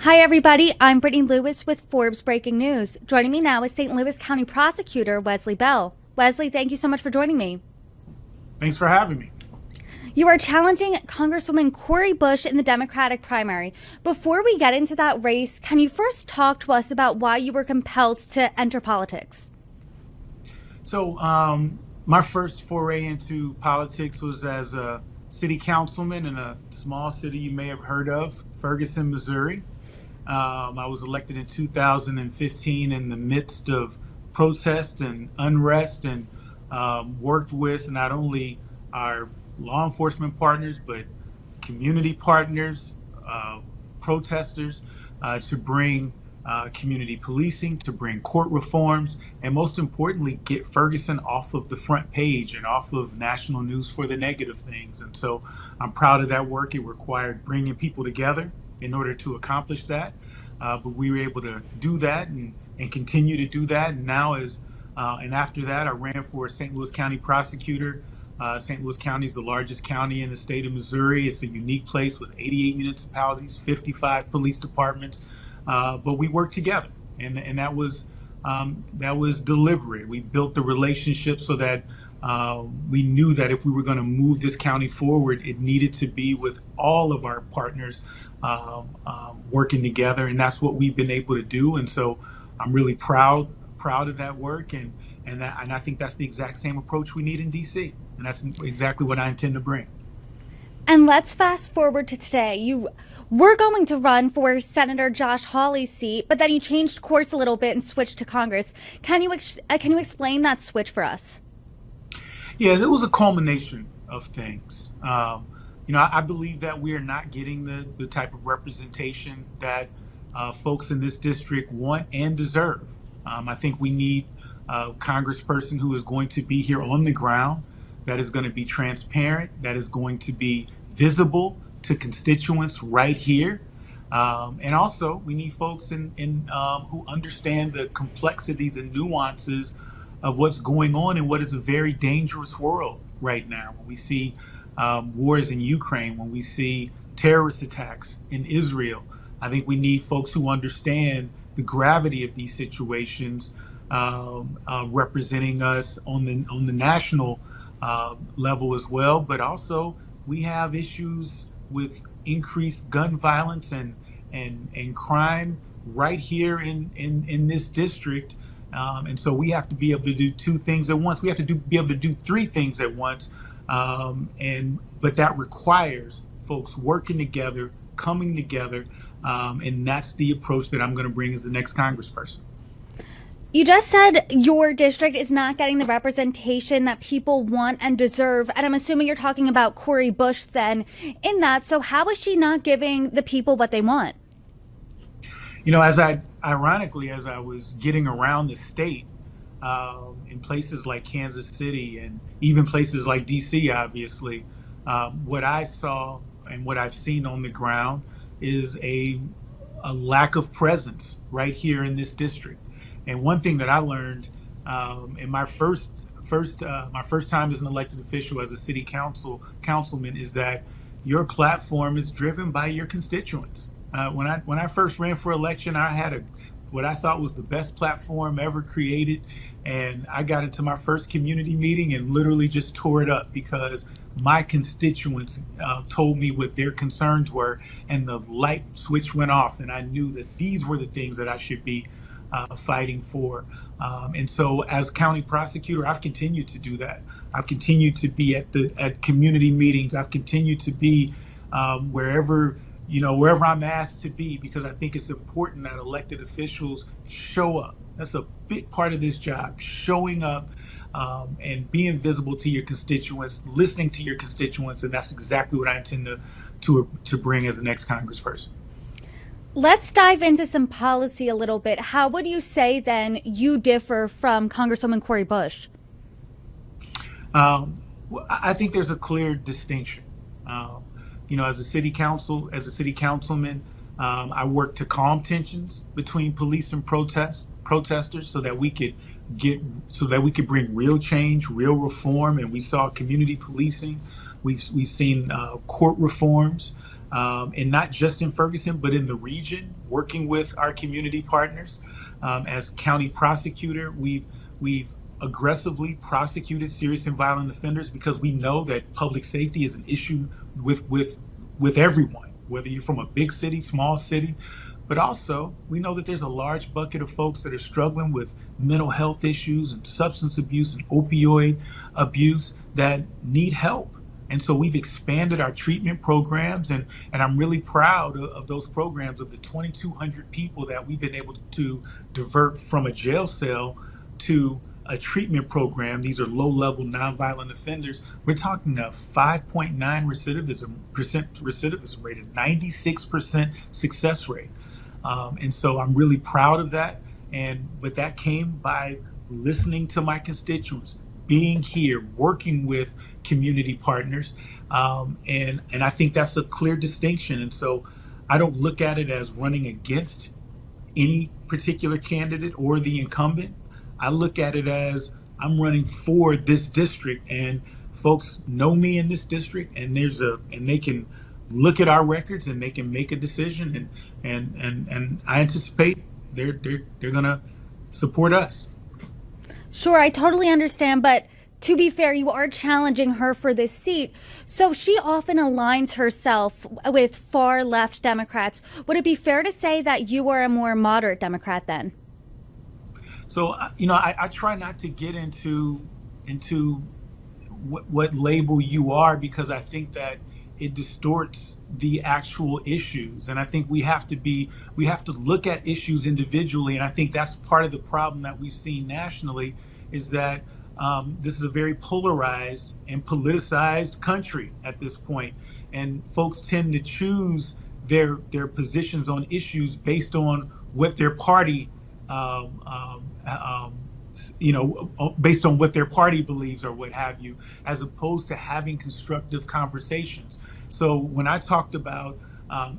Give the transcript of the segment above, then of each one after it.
Hi, everybody. I'm Brittany Lewis with Forbes Breaking News. Joining me now is St. Louis County Prosecutor Wesley Bell. Wesley, thank you so much for joining me. Thanks for having me. You are challenging Congresswoman Cori Bush in the Democratic primary. Before we get into that race, can you first talk to us about why you were compelled to enter politics? So my first foray into politics was as a city councilman in a small city you may have heard of, Ferguson, Missouri. I was elected in 2015 in the midst of protest and unrest, and worked with not only our law enforcement partners, but community partners, protesters, to bring community policing, to bring court reforms, and most importantly, get Ferguson off of the front page and off of national news for the negative things. And so I'm proud of that work. It required bringing people together in order to accomplish that. But we were able to do that and continue to do that. And now and after that, I ran for St. Louis County Prosecutor. St. Louis County is the largest county in the state of Missouri. It's a unique place with 88 municipalities, 55 police departments. But we worked together, and that was deliberate. We built the relationship so that we knew that if we were going to move this county forward, it needed to be with all of our partners working together, and that's what we've been able to do. And so I'm really proud of that work, and I think that's the exact same approach we need in D.C., and that's exactly what I intend to bring. And let's fast forward to today. You were going to run for Senator Josh Hawley's seat, but then you changed course a little bit and switched to Congress. Can you explain that switch for us? Yeah, it was a culmination of things. I believe that we are not getting the type of representation that folks in this district want and deserve. I think we need a congressperson who is going to be here on the ground, that is going to be transparent, that is going to be visible to constituents right here. And also, we need folks who understand the complexities and nuances of what's going on in what is a very dangerous world right now. When we see wars in Ukraine, when we see terrorist attacks in Israel, I think we need folks who understand the gravity of these situations, representing us on the national level as well. But also, we have issues with increased gun violence and crime right here in this district. And so we have to be able to do two things at once. We have to be able to do three things at once. But that requires folks working together, coming together. And that's the approach that I'm going to bring as the next congressperson. You just said your district is not getting the representation that people want and deserve. And I'm assuming you're talking about Cori Bush then in that. So how is she not giving the people what they want? You know, ironically, as I was getting around the state, in places like Kansas City and even places like D.C., obviously, what I saw and what I've seen on the ground is a lack of presence right here in this district. And one thing that I learned in my first time as an elected official, as a city councilman, is that your platform is driven by your constituents. When I first ran for election, I had what I thought was the best platform ever created, and I got into my first community meeting and literally just tore it up because my constituents told me what their concerns were, and the light switch went off, and I knew that these were the things that I should be fighting for. And so as county prosecutor, I've continued to do that. I've continued to be at community meetings. I've continued to be wherever I'm asked to be, because I think it's important that elected officials show up. That's a big part of this job, showing up and being visible to your constituents, listening to your constituents, and that's exactly what I intend to bring as the next congressperson. Let's dive into some policy a little bit. How would you say then you differ from Congresswoman Cori Bush? I think there's a clear distinction. As a city councilman, I work to calm tensions between police and protesters, so that we could bring real change, real reform. And we saw community policing. We've seen court reforms. and not just in Ferguson, but in the region, working with our community partners. As county prosecutor, we've aggressively prosecuted serious and violent offenders because we know that public safety is an issue with everyone, whether you're from a big city, small city. But also, we know that there's a large bucket of folks that are struggling with mental health issues and substance abuse and opioid abuse that need help. And so we've expanded our treatment programs, and I'm really proud of those programs, of the 2,200 people that we've been able to divert from a jail cell to a treatment program. These are low-level nonviolent offenders. We're talking a 5.9 recidivism rate, a 96% success rate. And so I'm really proud of that. But that came by listening to my constituents, being here, working with community partners. And I think that's a clear distinction. And so I don't look at it as running against any particular candidate or the incumbent. I look at it as I'm running for this district, and folks know me in this district, and they can look at our records and they can make a decision, and I anticipate they're gonna support us. Sure, I totally understand, but to be fair, you are challenging her for this seat, so she often aligns herself with far left Democrats. Would it be fair to say that you are a more moderate Democrat then? So, I try not to get into what label you are, because I think that it distorts the actual issues. And I think we have to look at issues individually. And I think that's part of the problem that we've seen nationally, is that this is a very polarized and politicized country at this point. And folks tend to choose their positions on issues based on what their party based on what their party believes or what have you, as opposed to having constructive conversations. So when I talked about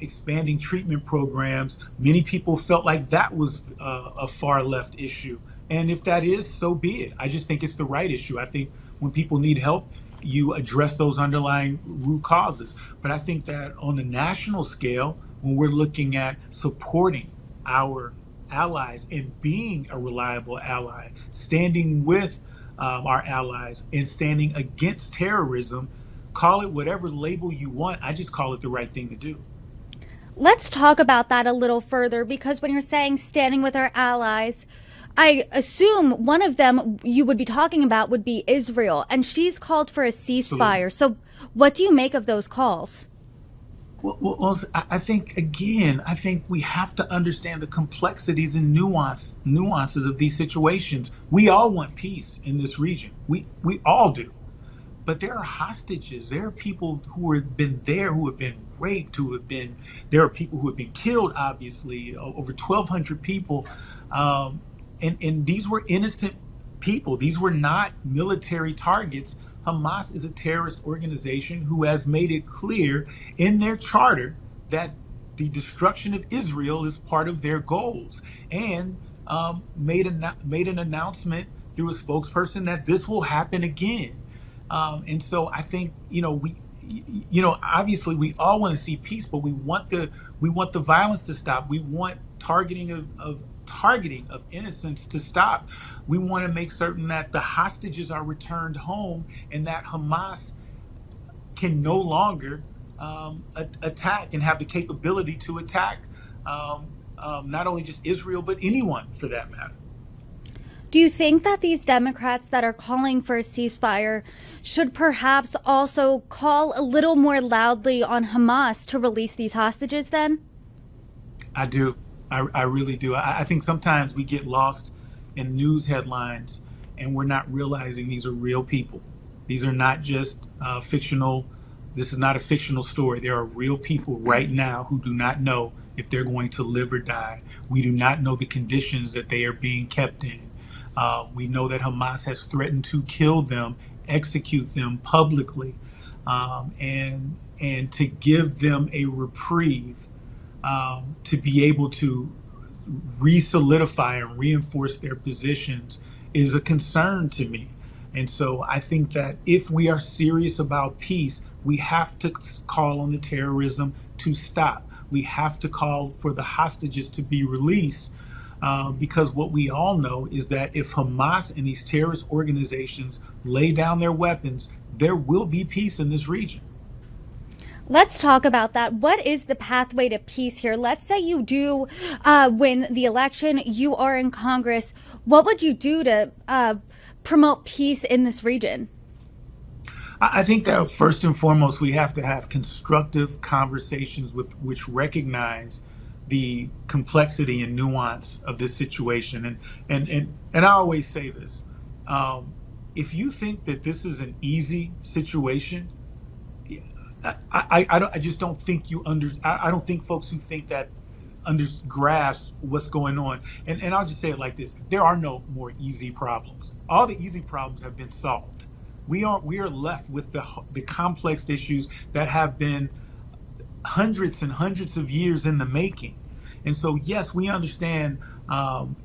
expanding treatment programs, many people felt like that was a far left issue. And if that is, so be it. I just think it's the right issue. I think when people need help, you address those underlying root causes. But I think that on a national scale, when we're looking at supporting our allies and being a reliable ally, standing with our allies and standing against terrorism, call it whatever label you want. I just call it the right thing to do. Let's talk about that a little further, because when you're saying standing with our allies, I assume one of them you would be talking about would be Israel, and she's called for a ceasefire. Absolutely. So what do you make of those calls? Well, I think we have to understand the complexities and nuances of these situations. We all want peace in this region. We all do. But there are hostages. There are people who have been there, who have been raped, there are people who have been killed, obviously, over 1,200 people. And these were innocent people. These were not military targets. Hamas is a terrorist organization who has made it clear in their charter that the destruction of Israel is part of their goals, and made an announcement through a spokesperson that this will happen again. And so I think, obviously we all want to see peace, but we want the violence to stop. We want targeting of innocents to stop. We want to make certain that the hostages are returned home, and that Hamas can no longer attack and have the capability to attack not only just Israel, but anyone for that matter. Do you think that these Democrats that are calling for a ceasefire should perhaps also call a little more loudly on Hamas to release these hostages then? I do. I really do. I think sometimes we get lost in news headlines and we're not realizing these are real people. These are not just fictional. This is not a fictional story. There are real people right now who do not know if they're going to live or die. We do not know the conditions that they are being kept in. We know that Hamas has threatened to kill them, execute them publicly, and to give them a reprieve, to be able to re-solidify and reinforce their positions is a concern to me. And so I think that if we are serious about peace, we have to call on the terrorism to stop. We have to call for the hostages to be released, because what we all know is that if Hamas and these terrorist organizations lay down their weapons, there will be peace in this region. Let's talk about that. What is the pathway to peace here? Let's say you do win the election, you are in Congress. What would you do to promote peace in this region? I think that first and foremost, we have to have constructive conversations which recognize the complexity and nuance of this situation. And I always say this, if you think that this is an easy situation, I just don't think I don't think folks who think that grasp what's going on. And I'll just say it like this: there are no more easy problems. All the easy problems have been solved. We are left with the complex issues that have been hundreds and hundreds of years in the making. And so, yes, we understand.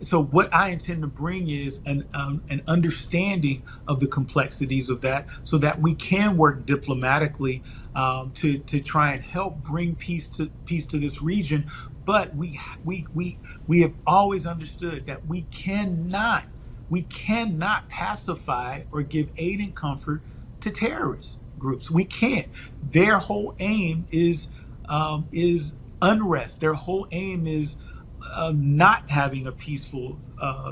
So what I intend to bring is an understanding of the complexities of that, so that we can work diplomatically to try and help bring peace to this region. But we have always understood that we cannot pacify or give aid and comfort to terrorist groups. We can't. Their whole aim is unrest. Their whole aim is not having a peaceful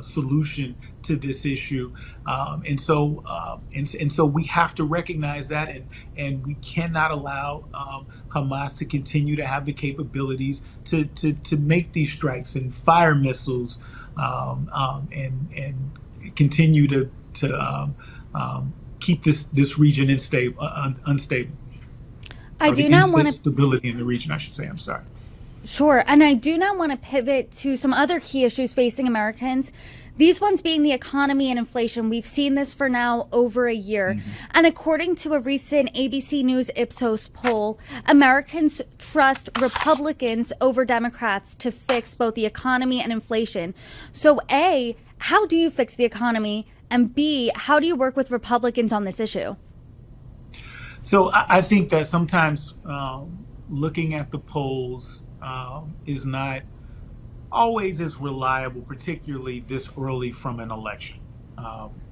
solution to this issue, and so we have to recognize that, and we cannot allow Hamas to continue to have the capabilities to make these strikes and fire missiles, and continue to keep this region unstable. I do not want to stability in the region, I should say. I'm sorry. Sure. And I do not want to pivot to some other key issues facing Americans. These ones being the economy and inflation. We've seen this for now over a year. Mm-hmm. And according to a recent ABC News Ipsos poll, Americans trust Republicans over Democrats to fix both the economy and inflation. So A, how do you fix the economy? And B, how do you work with Republicans on this issue? So I think that sometimes looking at the polls is not always as reliable, particularly this early from an election.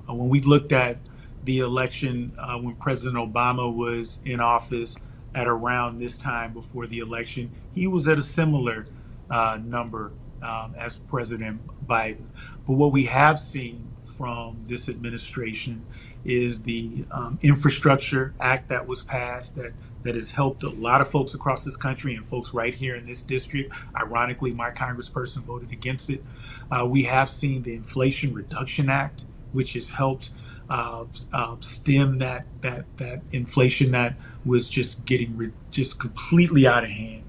When we looked at the election when President Obama was in office at around this time before the election, he was at a similar number as President Biden. But what we have seen from this administration is the Infrastructure Act that was passed that has helped a lot of folks across this country and folks right here in this district. Ironically, my congressperson voted against it. We have seen the Inflation Reduction Act, which has helped stem that inflation that was just getting just completely out of hand.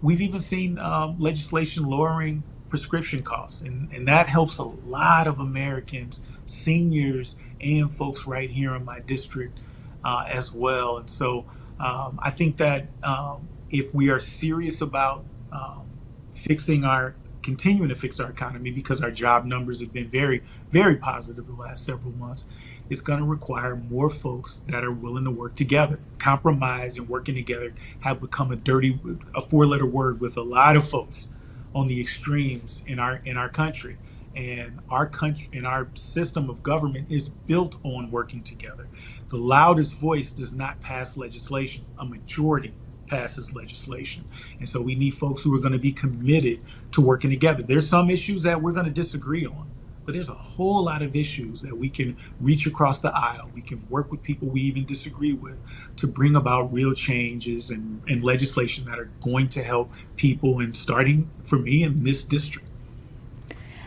We've even seen legislation lowering prescription costs, and that helps a lot of Americans, seniors, and folks right here in my district as well. And so I think that if we are serious about continuing to fix our economy, because our job numbers have been very, very positive the last several months, it's going to require more folks that are willing to work together. Compromise and working together have become a four-letter word with a lot of folks on the extremes in our country. And our system of government is built on working together. The loudest voice does not pass legislation. A majority passes legislation. And so we need folks who are going to be committed to working together. There's some issues that we're going to disagree on, but there's a whole lot of issues that we can reach across the aisle. We can work with people we even disagree with to bring about real changes and legislation that are going to help people, and starting for me in this district.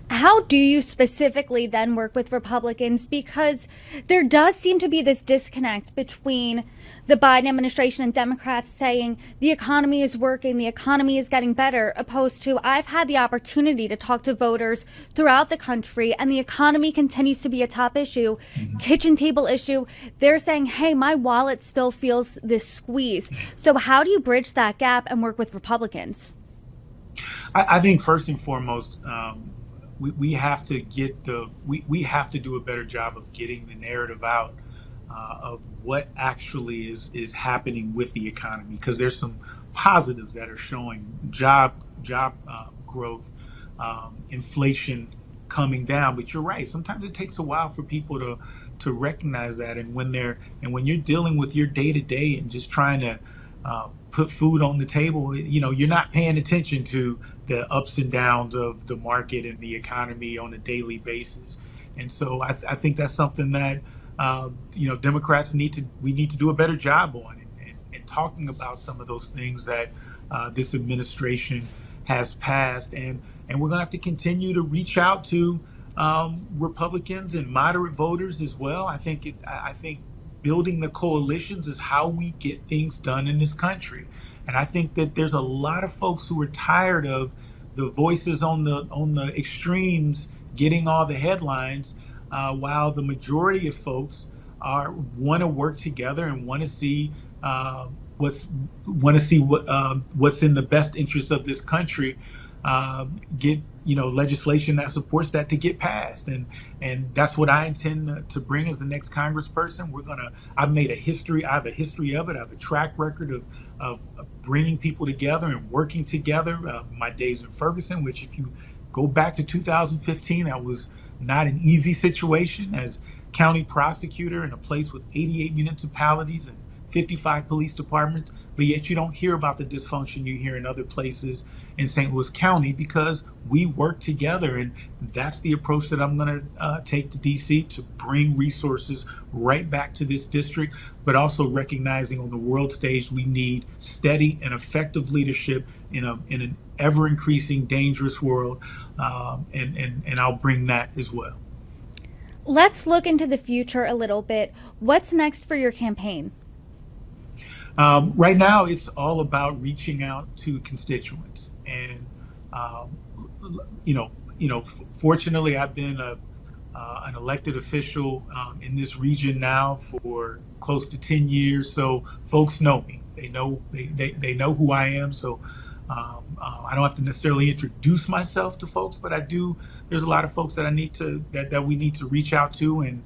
How do you specifically then work with Republicans? Because there does seem to be this disconnect between the Biden administration and Democrats saying the economy is working, the economy is getting better, opposed to I've had the opportunity to talk to voters throughout the country and the economy continues to be a top issue, kitchen table issue. They're saying, hey, my wallet still feels this squeeze. So how do you bridge that gap and work with Republicans? I think first and foremost, we have to we have to do a better job of getting the narrative out of what actually is happening with the economy, because there's some positives that are showing job growth, inflation coming down. But you're right. Sometimes it takes a while for people to recognize that. And when you're dealing with your day to day and just trying to put food on the table, you're not paying attention to the ups and downs of the market and the economy on a daily basis. And so I think that's something that Democrats need to do a better job on, and talking about some of those things that this administration has passed. And we're going to have to continue to reach out to Republicans and moderate voters as well. I think building the coalitions is how we get things done in this country. And I think that there's a lot of folks who are tired of the voices on the extremes getting all the headlines, while the majority of folks want to work together and want to see what's in the best interest of this country, get legislation that supports that to get passed. And that's what I intend to bring as the next congressperson. I have a history of it. I have a track record of bringing people together and working together. My days in Ferguson, which if you go back to 2015, that was not an easy situation as county prosecutor in a place with 88 municipalities and 55 police departments, but yet you don't hear about the dysfunction you hear in other places in St. Louis County, because we work together. And that's the approach that I'm going to take to DC, to bring resources right back to this district, but also recognizing on the world stage we need steady and effective leadership in an ever increasing dangerous world, and I'll bring that as well. Let's look into the future a little bit. What's next for your campaign? Right now, it's all about reaching out to constituents, and fortunately, I've been an elected official in this region now for close to 10 years. So folks know me; they know who I am. So I don't have to necessarily introduce myself to folks, but I do. There's a lot of folks that we need to reach out to, and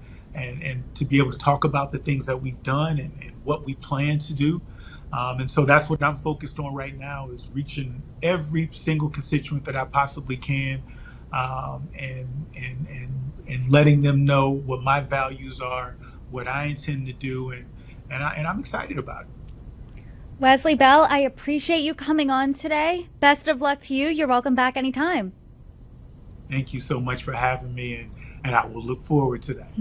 to be able to talk about the things that we've done and what we plan to do. And so that's what I'm focused on right now, is reaching every single constituent that I possibly can, and letting them know what my values are, what I intend to do, and I'm excited about it. Wesley Bell, I appreciate you coming on today. Best of luck to you. You're welcome back anytime. Thank you so much for having me, and I will look forward to that.